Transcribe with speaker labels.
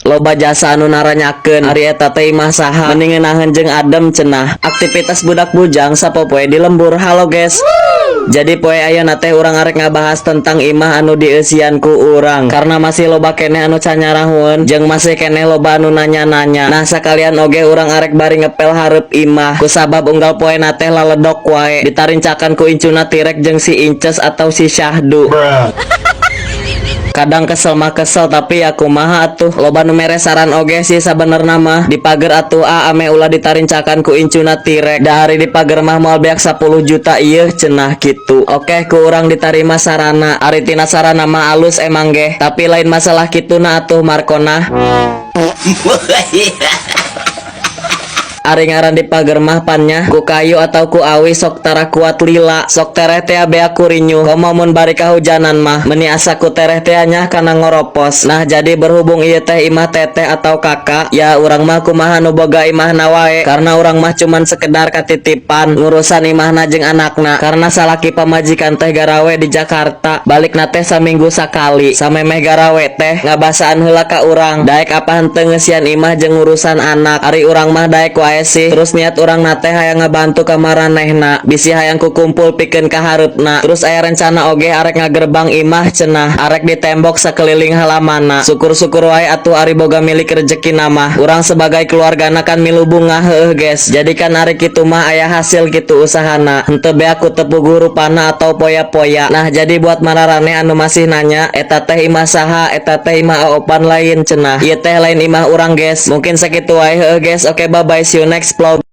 Speaker 1: Loba jasa anu naranyakeun ari eta teh imah saha mendingan naheun jeung adem cenah. Aktivitas budak bujang sapopoe di lembur. Halo guys, jadi poe ayeuna teh urang arek ngabahas tentang imah anu dieusian ku urang, karena masih loba keneh anu canyarahueun jeung masih keneh loba anu nanya-nanya. Nah sakalian oge urang arek bari ngepel hareup imah kusabab unggal poena teh laledok wae ditarincakan ku incuna Tirek jeung si Inces atau si Syahdu. Kadang kesel mah kesel, tapi ya kumaha atuh. Loba nu mere saran oge sih sabenerna mah di pager atuh ame ulah ditarincakan ku incuna Tirek. Da hari di pager mah moal beak 10 juta ieu cenah kitu. Oke ku urang ditarima sarana. Ari tina sarana mah alus emang ge, tapi lain masalah kituna atuh Markona. Ari ngaran di pager mah pannya ku kayu atau ku awi sok tara kuat lila, sok tereh teh bea kurinyu. Komo mun bari kahujanan mah meni asa ku tereh teh nya kana ngoropos. Nah jadi berhubung ieu teh imah teteh atau kakak, ya urang mah kumaha nu boga imahna wae, karena urang mah cuman sekedar katitipan ngurusan imahna jeung anakna, karena salaki pamajikan teh garawe di Jakarta, balikna teh saminggu sakali. Samemeh garawe teh ngabasaan heula ka urang daek apa henteu ngeusian imah jeung urusan anak. Ari urang mah daek wae sih, terus niat urang nate hayang ngabantu ka maranehna, bisi hayang kukumpul pikeun ka hareupna. Terus aya rencana oge arek ngagerbang imah cenah, arek ditembok sakeliling halamanna. Syukur-syukur wae atuh ari boga milik rezekina mah. Urang sebagai keluargana kan milu bunga heueuh guys. Jadi kan ari kitu mah aya hasil kitu usahana, henteu bea ku tepung rupana atau poya-poya. Nah jadi buat mararaneh anu masih nanya eta teh imah saha, eta teh imah opan lain cenah. Ieu teh lain imah urang guys. Mungkin sakitu wae heueuh guys. Oke bye bye, see you next vlog.